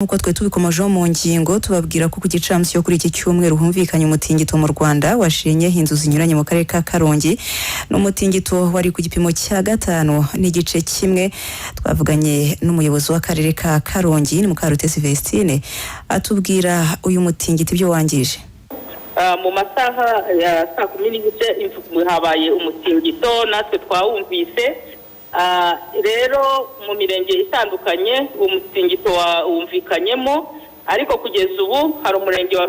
Nkuko twe tubikomojeho mu ngingo tubabwira ko ku gicamunsi cyo kuri iki cyumweru humvikanye umutingito mu Rwanda washenye inzu zinyuranye mu karere ka Karongi n'umutingito wari ku gipimo cya 5 n'igice kimwe. Twavuganye n'umuyobozi w'akarere ka Karongi ni Mukarutesi Vestine atubwira uyu mutingito ibyo wangije. Mu masaha ya 10:30 habaye umutingito natwe twawumvise. Rero mu mirenge itandukanye umutingito wumvikanyemo, ariko kugeza ubu hari umurenge wa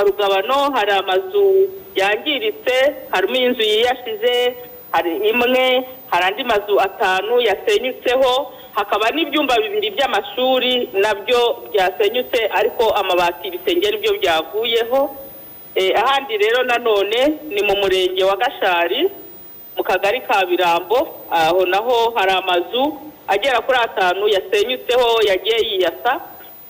Rugabano hari amazu yangiritse, harimo inzu yiyashize, hari imwe, hari andi mazu 5 yasenyutseho, hakaba n'ibyumba 2 by'amashuri nabyo byasenyutse ariko amabati ibisenge nibyo byavuyeho. Ahandi rero nanone ni mu murenge wa Gashari mu kagari ka Birambo, aho naho hari amazu agera kuri 5 yasenyutseho yagiye yiyasa.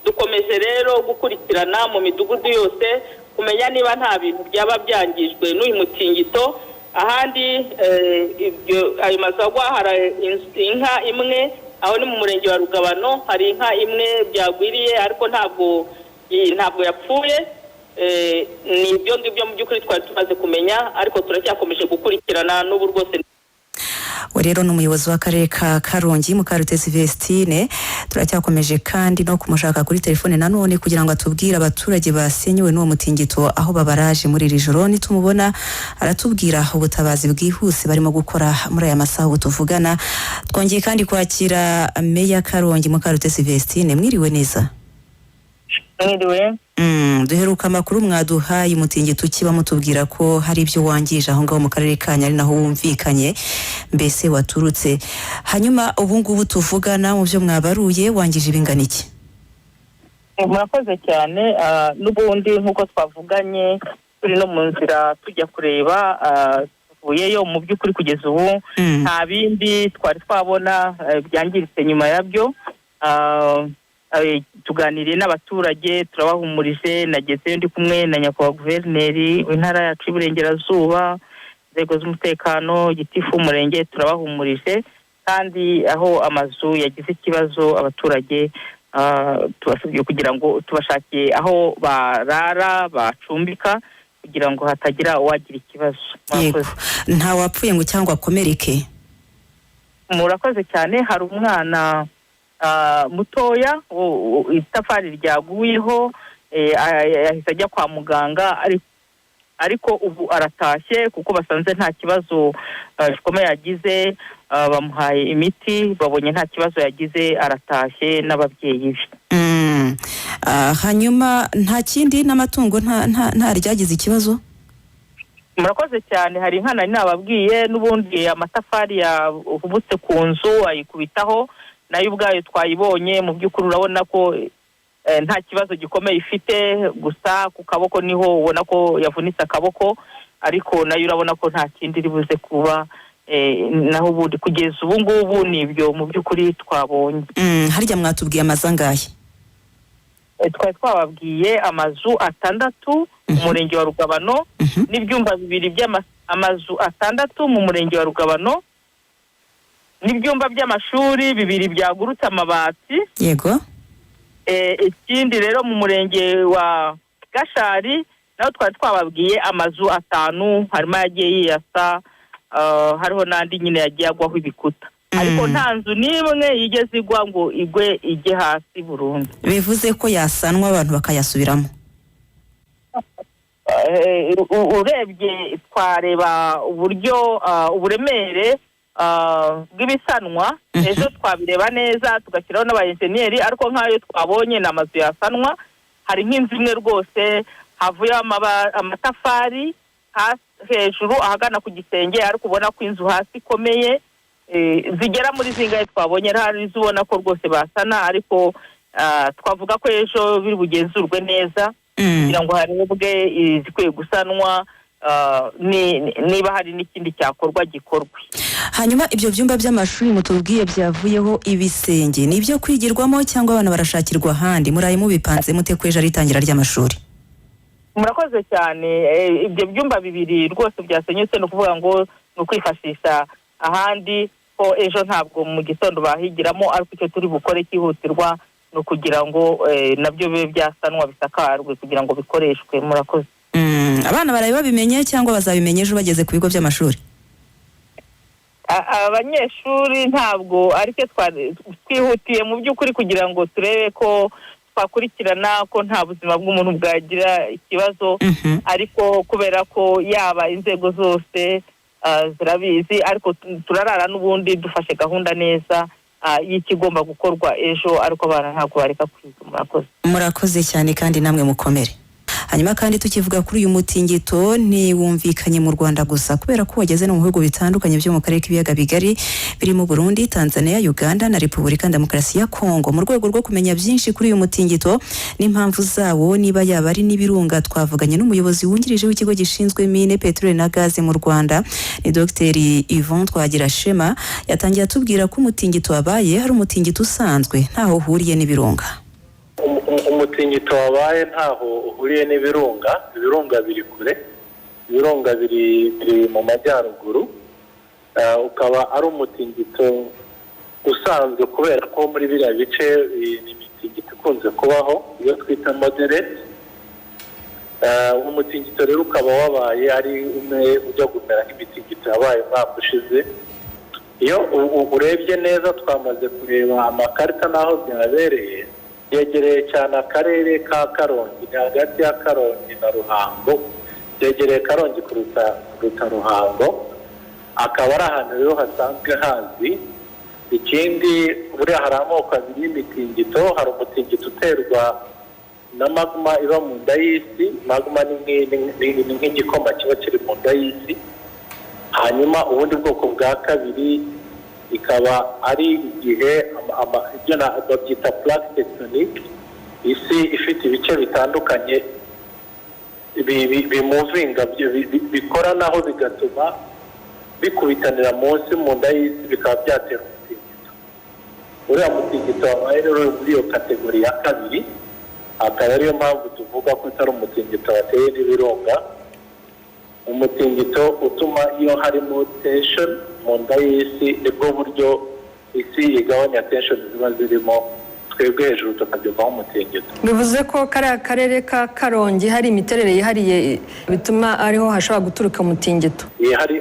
Dukomeje rero gukurikirana mu midugudu yose kumenya niba nta bintu byaba byangijwe n'uyu mutingito. Ahandi ayo mazu agwa hari inka imwe, aho ni mu murenge wa Rugabano hari inka imwe byagwiriye ariko ntabwo yapfuye. Ni ibyo ngibyo mu by'ukuri twari tumaze kumenya, ariko turacyakomeje gukurikirana n'ubu rwose. Rero n'umuyobozi w'akarere ka Karongi Mukarutesi Vestine turacyakomeje kandi no kumushaka kuri telefone nanone kugira ngo atubwire abaturage basenyewe n'uwo mutingito aho babaraje muri iri joro. Nitumubona aratubwira ubutabazi bwihuse barimo gukora muri aya masaha tuvugana. Twongeye kandi kwakira Meya Karongi Mukarutesi Vestine. Mwiriwe neza? Mwiriwe. Duheruka amakuru mwaduhaye umutingito ukiba mutubwira ko hari ibyo wangije aho ngaho mu karere ka Nyari naho wumvikanye, mbese waturutse. Hanyuma ubu ngubu tuvugana mu byo mwabaruye wangije ibingana iki? Murakoze cyane. N'ubundi nkuko twavuganye turi no mu nzira tujya kureba tuvuyeyo mu by'ukuri kugeza ubu nta bindi twari twabona byangiritse nyuma yabyo. Tuganiriye n'abaturage turabahumurije, nagezeyo ndi kumwe na nyakubahwa guverineri w'intara yacu y'Iburengerazuba, inzego z'umutekano, gitifu umurenge, turabahumurije kandi aho amazu yagize ikibazo abaturage tubasabye kugira ngo tubashakiye aho barara bacumbika kugira ngo hatagira uwagira ikibazo. Nta wapfuye ngo cyangwa akomereke? Murakoze cyane. Hari umwana mutoya itafari ryaguyeho yahise ajya kwa muganga, ariko ubu aratashye kuko basanze nta kibazo gikomeye yagize, bamuhaye imiti babonye nta kibazo yagize, aratashye n'ababyeyi be. Hanyuma nta kindi n'amatungo nta ryagize ikibazo? Murakoze cyane. hari inka nari nababwiye n'ubundi amatafari yahubutse ku nzu ayikubitaho, nayo ubwayo twayibonye. Mu by'ukuri urabona ko nta kibazo gikomeye ifite, gusa ku kaboko niho ubona ko yavunitse akaboko, ariko nayo urabona ko nta kindi ribuze kuba. Naho ubundi kugeza ubu ngubu ni ibyo mu by'ukuri twabonye. Harya mwatubwiye amazu angahe? Twari twababwiye amazu 6 mu murenge wa Rugabano n'ibyumba 2 by'amazu 6 mu murenge wa Rugabano n'ibyumba by'amashuri 2 byagurutse amabati. Yego. Ikindi rero mu murenge wa Gashari naho twari twababwiye amazu 5 harimo yagiye yiyasa, hariho nandi nyine yagiye agwaho ibikuta, ariko nta nzu nimwe yigeze igwa ngo igwe ijye hasi burundu. Bivuze ko yasanwa abantu bakayasubiramo? Urebye twareba uburyo uburemere bw'ibisanwa, ejo twabireba neza tugashyiraho n'abayenjeniyeri, ariko nk'ayo twabonye n'amazu yasanwa. Hari nk'inzu imwe rwose havuye amatafari hejuru ahagana ku gisenge, ariko ubona ko inzu hasi ikomeye. Zigera muri zingahe twabonye hari zubona ko rwose basana, ariko twavuga ko ejo biri bugenzurwe neza kugira ngo harebwe izikwiye gusanwa, niba hari n'ikindi cyakorwa gikorwe. Hanyuma ibyo byumba by'amashuri mutubwiye byavuyeho ibisenge ni ibyo kwigirwamo cyangwa abana barashakirwa ahandi? Muraye mubipanze mute ko ejo ari itangira ry'amashuri? Murakoze cyane. Ibyo byumba 2 rwose byasenyutse, no kuvuga ngo no kwifashisha ahandi ko ejo ntabwo mu gitondo bahigiramo, ariko icyo turi bukore cyihutirwa no kugira ngo nabyo bibe byasanwa bisakarwe kugira ngo bikoreshwe. Murakoze. Abana baraye babimenye cyangwa bazabimenye ejo bageze ku bigo by'amashuri? Abanyeshuri ntabwo ariko twihutiye mu by'ukuri kugira ngo turebe ko twakurikirana ko nta buzima bw'umuntu bwagira ikibazo, ariko kubera ko yaba inzego zose zirabizi, ariko turarara n'ubundi dufashe gahunda neza y'ikigomba gukorwa ejo, ariko abana ntabwo bareka kwiga. Murakoze cyane kandi namwe mukomere. Hanyuma kandi tukivuga kuri uyu mutingito ntiwumvikanye mu Rwanda gusa, kubera ko wageze no mu bihugu bitandukanye byo mu karere k'ibiyaga bigari birimo Burundi, Tanzania, Uganda na Repubulika Demokarasi ya Kongo. Mu rwego rwo kumenya byinshi kuri uyu mutingito n'impamvu zawo, niba yaba ari n'ibirunga, twavuganye n'umuyobozi wungirije w'ikigo gishinzwe mine, peteroli na gaze mu Rwanda, ni Dr Yvon Twagirashema. Yatangiye atubwira ko umutingito wabaye hari umutingito usanzwe ntaho uhuriye n'ibirunga. Umutingito wabaye ntaho uhuriye n'ibirunga. Ibirunga biri kure, ibirunga biri mu majyaruguru, ukaba ari umutingito usanzwe kubera ko muri biriya bice ni imitingito ikunze kubaho iyo twita moderate. Umutingito rero ukaba wabaye ari umwe ujya kumera nk'imitingito yabaye umwaka ushize. Iyo urebye neza, twamaze kureba amakarita n'aho byabereye, yegereye cyane akarere ka Karongi, ni hagati ya Karongi na Ruhango, yegereye Karongi kuruta Ruhango, akaba ari ahantu rero hasanzwe hazwi. Ikindi buriya hari amoko abiri y'imitingito, hari umutingito uterwa na magma iba mu nda y'isi. Magma ni nk'igikoma kiba kiri mu nda y'isi. Hanyuma ubundi bwoko bwa kabiri ikaba ari igihe ibyo babyita plaque tectonique, isi ifite ibice bitandukanye bimuvinga, bikoranaho bigatuma bikubitanira munsi mu nda y'isi, bikaba byatera umutingito. Uriya mutingito wabaye rero muri iyo kategori ya kabiri, akaba ariyo mpamvu tuvuga ko atari umutingito wateye n'ibirunga. Umutingito utuma iyo harimo tension mu nda y'isi, nibwo buryo isi igabanya tension ziba zirimo, twebwe hejuru tukabyukaho umutingito. Bivuze ko kariya karere ka Karongi hari imiterere yihariye bituma ariho hashobora guturuka umutingito?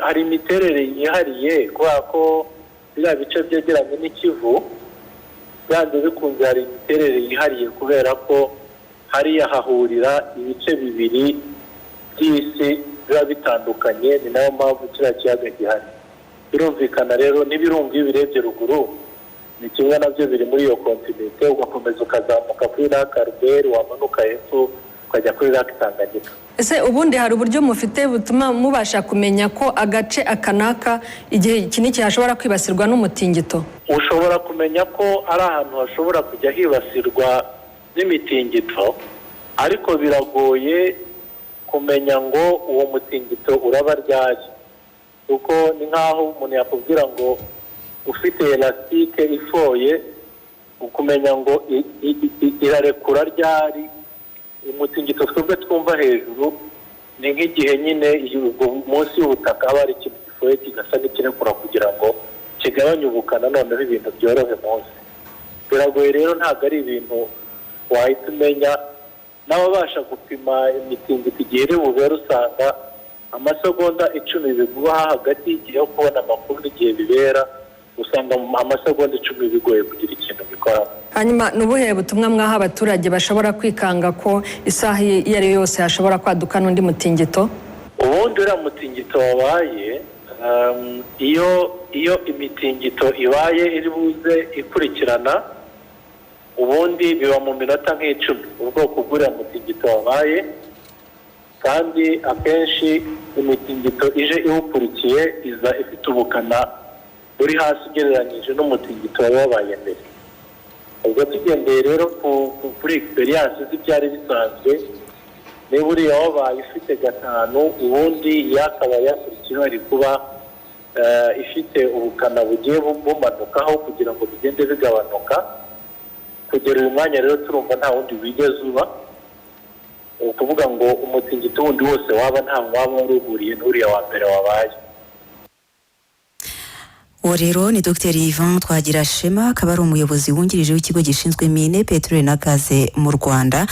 Hari imiterere yihariye kubera ko biriya bice byegeranye n'Ikivu, byanze bikunze hari imiterere yihariye kubera ko hariya hahurira ibice bibiri by'isi biba bitandukanye, ni nayo mpamvu kiriya kiyaga gihari. Birumvikana rero n'ibirunga iyo birebye ruguru ni kimwe nabyo biri muri iyo kontinente, ugakomeza ukazamuka kuri Lac Albert, wamanuka hepfo ukajya kuri Lac Tanganyika. Ese ubundi hari uburyo mufite butuma mubasha kumenya ko agace akanaka igihe iki n'iki hashobora kwibasirwa n'umutingito? Ushobora kumenya ko ari ahantu hashobora kujya hibasirwa n'imitingito, ariko biragoye kumenya ngo uwo mutingito uraba ryari, kuko ni nk'aho umuntu yakubwira ngo ufite elastique ifoye, ukumenya ngo irarekura ryari. Umutingito twebwe twumva hejuru ni nk'igihe nyine munsi y'ubutaka haba hari ikintu gifoye kigasa n'ikirekura kugira ngo kigabanye ubukana, noneho ibintu byorohe munsi. Biragoye rero, ntabwo ari ibintu wahita umenya. N'ababasha gupima imitingito igihe iri bubere, usanga amasegonda 10 biguha hagati y'igihe yo kubona amakuru n'igihe bibera, usanga amasegonda 10 bigoye kugira ikintu bikora. Hanyuma n'ubuhe butumwa mwaha abaturage bashobora kwikanga ko isaha iyo ari yose hashobora kwaduka n'undi mutingito? Ubundi uriya mutingito wabaye, iyo imitingito ibaye iri buze ikurikirana, ubundi biba mu minota nk'icumi ubwoko bw'uriya mutingito wabaye, kandi akenshi imitingito ije iwukurikiye iza ifite ubukana buri hasi ugereranyije n'umutingito wari wabaye mbere. Ubwo tugendeye rero kuri experience z'ibyari bisanzwe, niba uriya wabaye ifite 5, ubundi yakaba yakurikiyeho ari kuba ifite ubukana bugiye bumanukaho kugira ngo bigende bigabanuka. Kugera uyu mwanya rero turumva nta wundi wigeze uba, ukuvuga ngo umutingito wundi wose waba nta waba waruguriye n'uriya wa mbere wabaye. uwo rero ni Dr Yvan Twagirashema akaba ari umuyobozi wungirije w'ikigo gishinzwe mine peteroli na gaze mu Rwanda